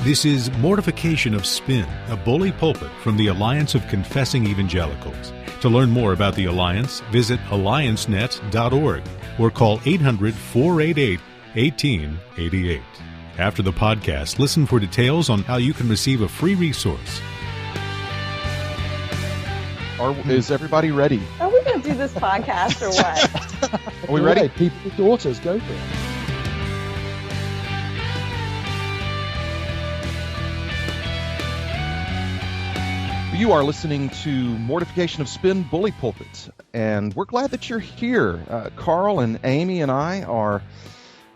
This is Mortification of Spin, a bully pulpit from the Alliance of Confessing Evangelicals. To learn more about the Alliance, visit alliancenet.org or call 800-488-1888. After the podcast, listen for details on how you can receive a free resource. Is everybody ready? Are we going to do this podcast or what? Are we ready? People with daughters, go for it. You are listening to Mortification of Spin, Bully Pulpit, and we're glad that you're here. Carl and Amy and I are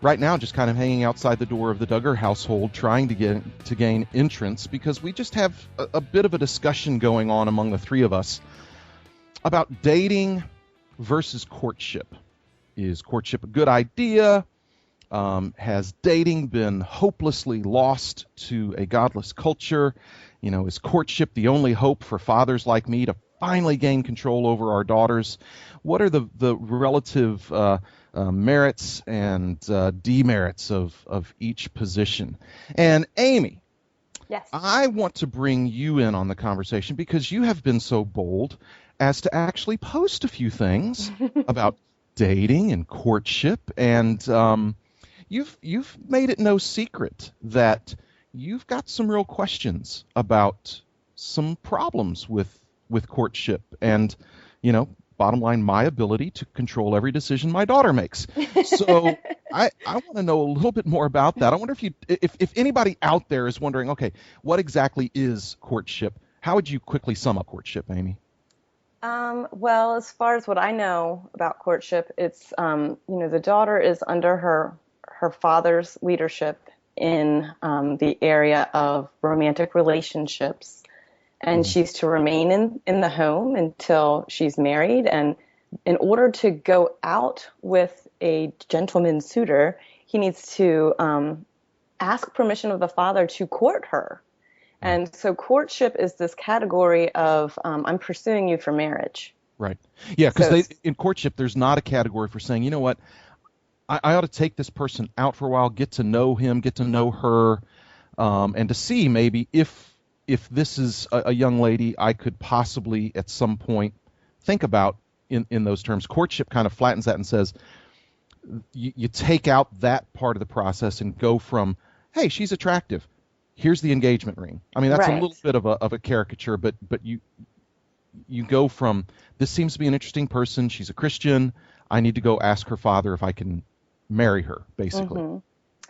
right now just kind of hanging outside the door of the Duggar household trying to gain entrance because we just have a bit of a discussion going on among the three of us about dating versus courtship. Is courtship a good idea? Has dating been hopelessly lost to a godless culture? You know, is courtship the only hope for fathers like me to finally gain control over our daughters? What are the relative merits and demerits of each position? And Amy, yes, I want to bring you in on the conversation because you have been so bold as to actually post a few things about dating and courtship, and you've made it no secret that you've got some real questions about some problems with courtship and, you know, bottom line, my ability to control every decision my daughter makes. So I want to know a little bit more about that. I wonder if anybody out there is wondering, okay, what exactly is courtship? How would you quickly sum up courtship, Amy? Well, as far as what I know about courtship, it's, the daughter is under her father's leadership in the area of romantic relationships, and she's to remain in the home until she's married. And in order to go out with a gentleman suitor, he needs to ask permission of the father to court her. And so courtship is this category of I'm pursuing you for marriage. Right. Yeah, because in courtship, there's not a category for saying, you know what, I ought to take this person out for a while, get to know him, get to know her, and to see maybe if this is a young lady I could possibly at some point think about in those terms. Courtship kind of flattens that and says you take out that part of the process and go from, hey, she's attractive, here's the engagement ring. I mean, that's right. A little bit of a caricature, but you go from, this seems to be an interesting person, she's a Christian, I need to go ask her father if I can marry her, basically. Mm-hmm.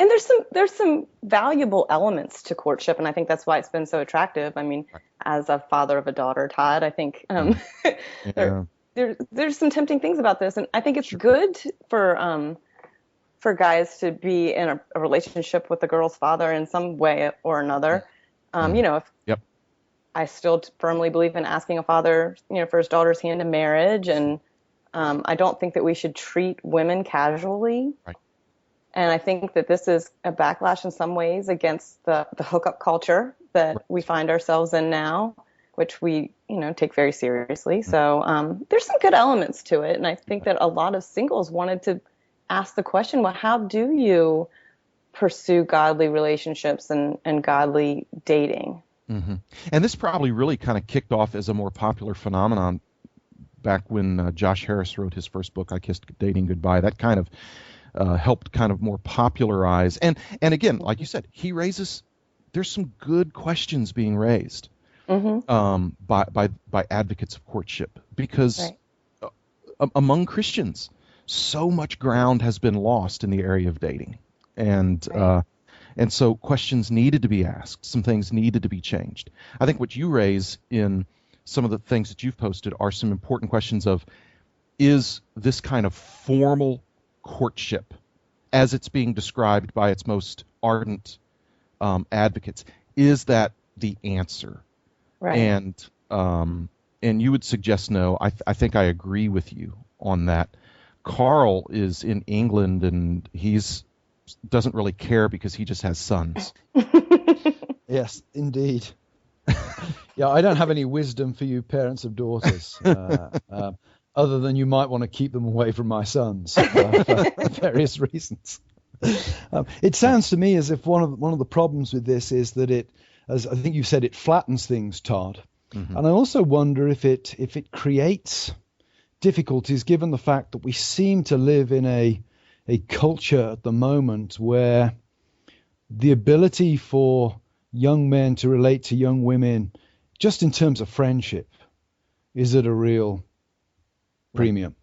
And there's some valuable elements to courtship, and I think that's why it's been so attractive. I mean, as a father of a daughter, Todd, I think there's some tempting things about this, and I think it's good for guys to be in a relationship with the girl's father in some way or another. I still firmly believe in asking a father, for his daughter's hand in marriage, and I don't think that we should treat women casually. Right. And I think that this is a backlash in some ways against the hookup culture that we find ourselves in now, which we, take very seriously. So there's some good elements to it. And I think that a lot of singles wanted to ask the question, well, how do you pursue godly relationships and godly dating? Mm-hmm. And this probably really kind of kicked off as a more popular phenomenon back when Josh Harris wrote his first book, I Kissed Dating Goodbye. That kind of helped kind of more popularize. And again, like you said, there's some good questions being raised by advocates of courtship because among Christians, so much ground has been lost in the area of dating. And so questions needed to be asked. Some things needed to be changed. I think what you raise in some of the things that you've posted are some important questions of, is this kind of formal courtship, as it's being described by its most ardent advocates, is that the answer? Right. And you would suggest no. I think I agree with you on that. Carl is in England, and doesn't really care because he just has sons. Yes, indeed. Yeah, I don't have any wisdom for you parents of daughters, other than you might want to keep them away from my sons for various reasons. It sounds to me as if one of the problems with this is that it, as I think you said, it flattens things, Todd. Mm-hmm. And I also wonder if it creates difficulties, given the fact that we seem to live in a culture at the moment where the ability for young men to relate to young women, just in terms of friendship, is at a real premium.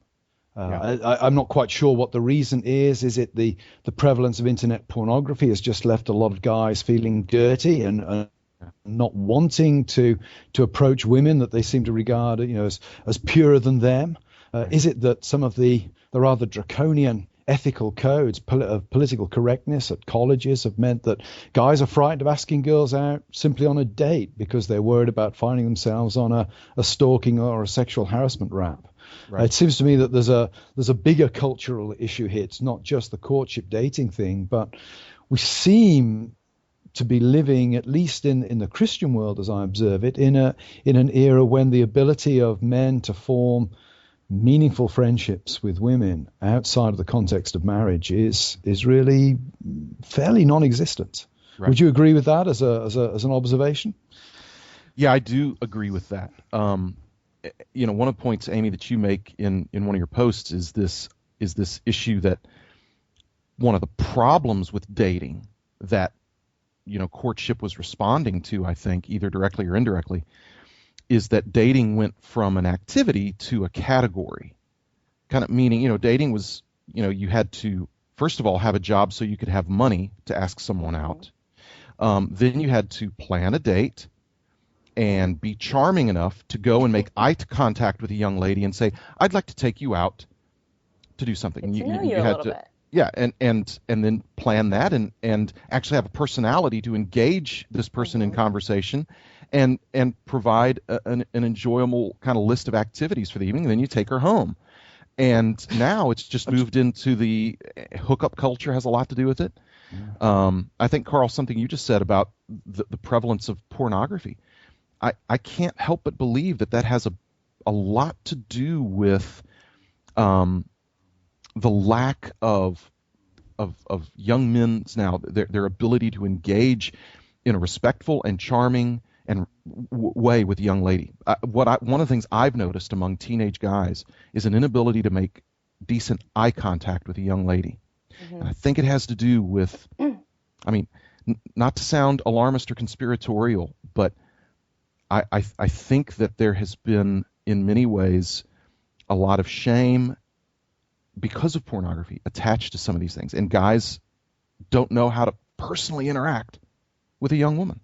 I'm not quite sure what the reason is. Is it the prevalence of internet pornography has just left a lot of guys feeling dirty and not wanting to approach women that they seem to regard, as purer than them? Is it that some of the rather draconian ethical codes of political correctness at colleges have meant that guys are frightened of asking girls out simply on a date because they're worried about finding themselves on a stalking or a sexual harassment rap? Right. It seems to me that there's a bigger cultural issue here. It's not just the courtship dating thing, but we seem to be living, at least in the Christian world as I observe it, in an era when the ability of men to form meaningful friendships with women outside of the context of marriage is really fairly non-existent. Right. Would you agree with that as an observation? Yeah, I do agree with that. One of the points, Amy, that you make in one of your posts is this issue that one of the problems with dating that courtship was responding to, I think, either directly or indirectly, is that dating went from an activity to a category. Kind of meaning, dating was, you had to, first of all, have a job so you could have money to ask someone out. Then you had to plan a date and be charming enough to go and make eye contact with a young lady and say, "I'd like to take you out to do something." You had to, bit. Yeah, and then plan that and actually have a personality to engage this person in conversation and provide an enjoyable kind of list of activities for the evening. And then you take her home. And now it's just moved into the hookup culture, has a lot to do with it. I think, Carl, something you just said about the prevalence of pornography, I can't help but believe that has a lot to do with the lack of young men's now, their ability to engage in a respectful and charming and way with a young lady. One of the things I've noticed among teenage guys is an inability to make decent eye contact with a young lady. Mm-hmm. And I think it has to do with, not to sound alarmist or conspiratorial, but I think that there has been, in many ways, a lot of shame because of pornography attached to some of these things. And guys don't know how to personally interact with a young woman.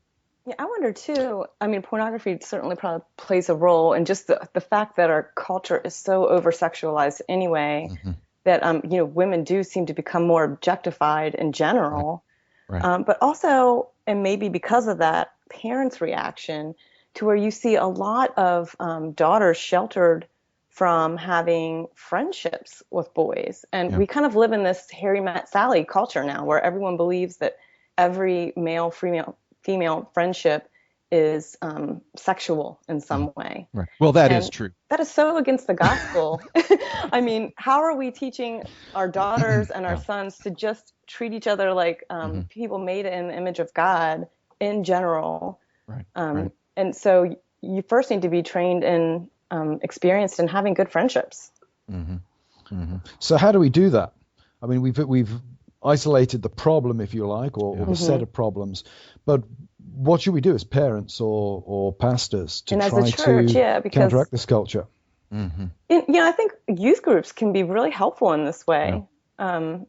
Yeah, I wonder too, pornography certainly probably plays a role in just the fact that our culture is so over-sexualized anyway, mm-hmm. that, women do seem to become more objectified in general. Right. But also, and maybe because of that, parents' reaction to where you see a lot of daughters sheltered from having friendships with boys. And we kind of live in this Harry Met Sally culture now where everyone believes that every male, female friendship is sexual in some way. Right. Well, that is true. That is so against the gospel. How are we teaching our daughters and our sons to just treat each other like people made in the image of God in general? Right. Right. And so you first need to be trained in experienced in having good friendships. Mm-hmm. Mm-hmm. So how do we do that? We've isolated the problem, if you like, or the set of problems. But what should we do as parents or pastors to try to counteract this culture? Mm-hmm. I think youth groups can be really helpful in this way. Yeah.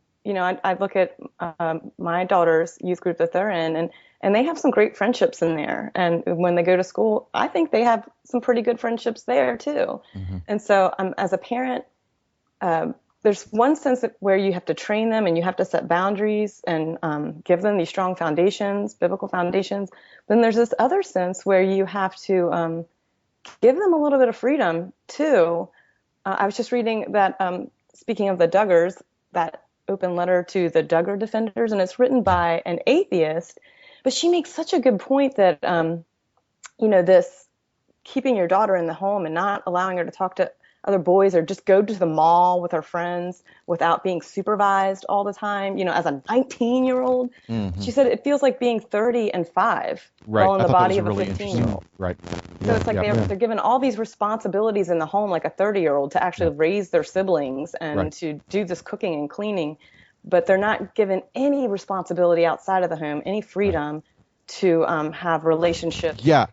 I look at my daughter's youth group that they're in, and they have some great friendships in there. And when they go to school, I think they have some pretty good friendships there too. Mm-hmm. And so as a parent, there's one sense where you have to train them and you have to set boundaries and give them these strong foundations, biblical foundations. Then there's this other sense where you have to give them a little bit of freedom too. I was just reading that, speaking of the Duggars, that open letter to the Duggar defenders, and it's written by an atheist. But she makes such a good point that, this keeping your daughter in the home and not allowing her to talk to other boys, or just go to the mall with her friends without being supervised all the time, as a 19-year-old. Mm-hmm. She said it feels like being 30 and 5 while in the body of a 15-year-old. Right. So it's like they're given all these responsibilities in the home, like a 30-year-old, to actually raise their siblings and to do this cooking and cleaning, but they're not given any responsibility outside of the home, any freedom to have relationships. Yeah,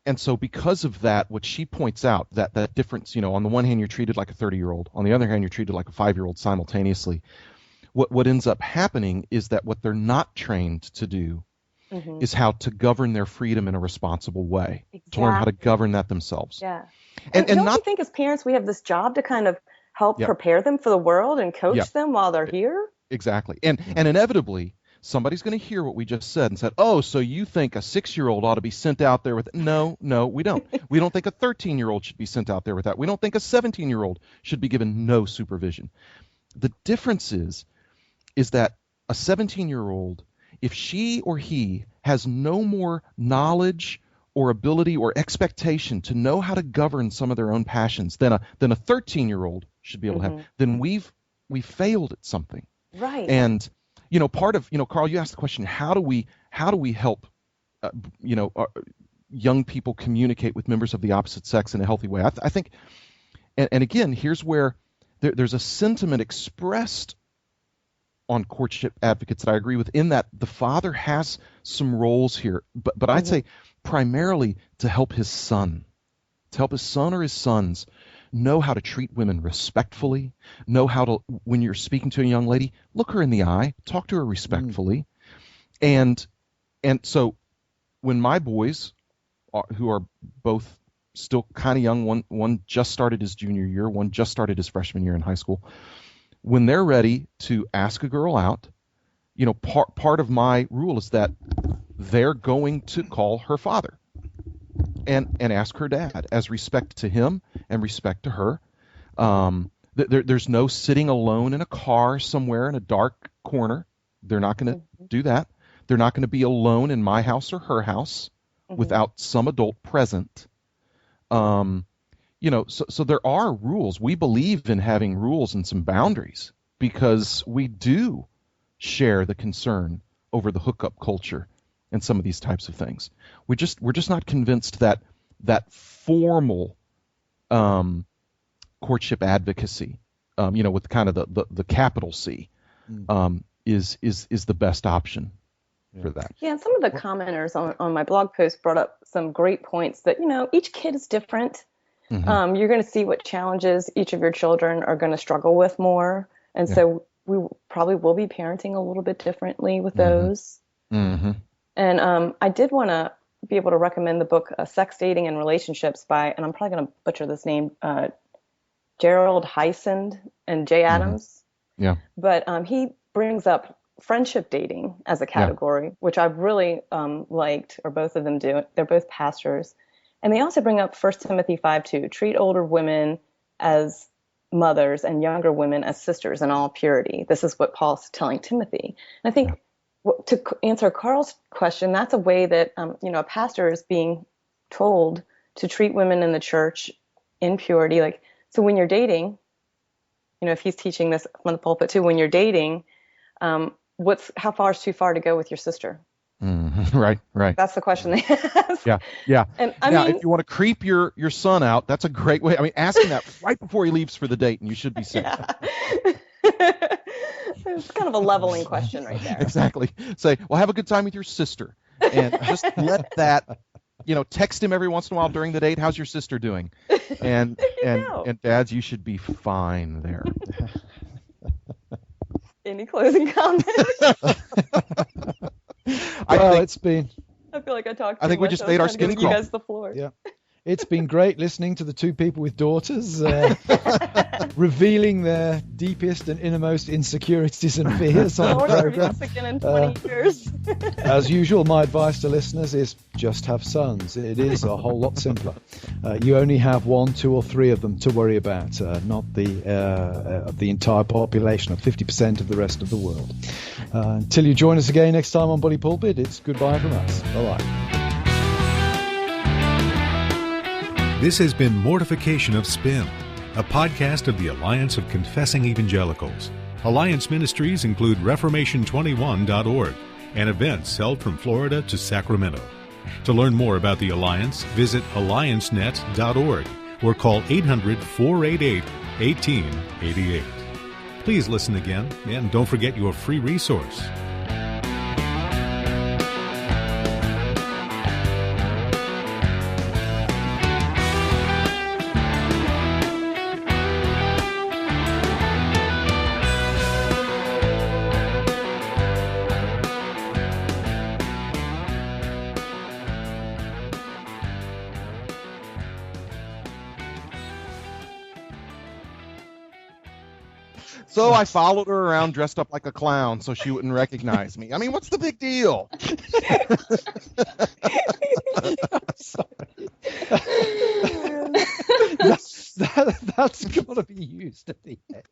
and so because of that, what she points out, that difference, on the one hand you're treated like a 30-year-old, on the other hand you're treated like a 5-year-old simultaneously. What ends up happening is that what they're not trained to do is how to govern their freedom in a responsible way, to learn how to govern that themselves. Yeah. And don't you think as parents we have this job to kind of help prepare them for the world and coach them while they're here? Exactly. And inevitably, somebody's going to hear what we just said and said, oh, so you think a 6-year-old ought to be sent out there with it? No, we don't. We don't think a 13-year-old should be sent out there with that. We don't think a 17-year-old should be given no supervision. The difference is that a 17-year-old, if she or he has no more knowledge or ability or expectation to know how to govern some of their own passions than a 13-year-old should be able to have, then we've failed at something. Right. And part of, Carl, you asked the question, how do we help, young people communicate with members of the opposite sex in a healthy way? I think, and again, here's where there's a sentiment expressed on courtship advocates that I agree with, in that the father has some roles here, but I'd say primarily to help his son or his sons know how to treat women respectfully, know how to, when you're speaking to a young lady, look her in the eye, talk to her respectfully. And so when my boys, who are both still kind of young, one just started his junior year, one just started his freshman year in high school, when they're ready to ask a girl out, part of my rule is that they're going to call her father and ask her dad, as respect to him and respect to her. There's no sitting alone in a car somewhere in a dark corner. They're not going to do that. They're not going to be alone in my house or her house without some adult present. So there are rules. We believe in having rules and some boundaries because we do share the concern over the hookup culture and some of these types of things. We're just not convinced that formal courtship advocacy, with kind of the capital C, is the best option for that. Yeah, and some of the commenters on my blog post brought up some great points that, each kid is different. You're going to see what challenges each of your children are going to struggle with more. And so we probably will be parenting a little bit differently with those. And I did want to be able to recommend the book Sex, Dating, and Relationships by, and I'm probably going to butcher this name, Gerald Heisand and Jay Adams. Yeah. But he brings up friendship dating as a category, which I've really liked, or both of them do. They're both pastors. And they also bring up 1 Timothy 5:2, treat older women as mothers and younger women as sisters in all purity. This is what Paul's telling Timothy. And I think to answer Carl's question, that's a way that, a pastor is being told to treat women in the church in purity. Like, so when you're dating, if he's teaching this from the pulpit too, when you're dating, how far is too far to go with your sister? Right. That's the question they ask. Yeah. And if you want to creep your son out, that's a great way. I mean, ask him that right before he leaves for the date, and you should be safe. It's kind of a leveling question right there. Exactly. Say, well, have a good time with your sister, and just let that, text him every once in a while during the date. How's your sister doing? And dads, you should be fine there. Any closing comments? It's been. I feel like I talked. I think we just made our skin crawl. You guys the floor. Yeah, it's been great listening to the two people with daughters revealing their deepest and innermost insecurities and fears on the program. Again in 20 years. As usual, my advice to listeners is just have sons. It is a whole lot simpler. You only have 1, 2, or 3 of them to worry about, not the entire population of 50% of the rest of the world. Until you join us again next time on Bully Pulpit, it's goodbye from us. Bye-bye. This has been Mortification of Spin. a podcast of the Alliance of Confessing Evangelicals. Alliance ministries include Reformation21.org and events held from Florida to Sacramento. To learn more about the Alliance, visit alliancenet.org or call 800-488-1888. Please listen again, and don't forget your free resource. So I followed her around dressed up like a clown so she wouldn't recognize me. I mean, what's the big deal? That's got to be used at the end.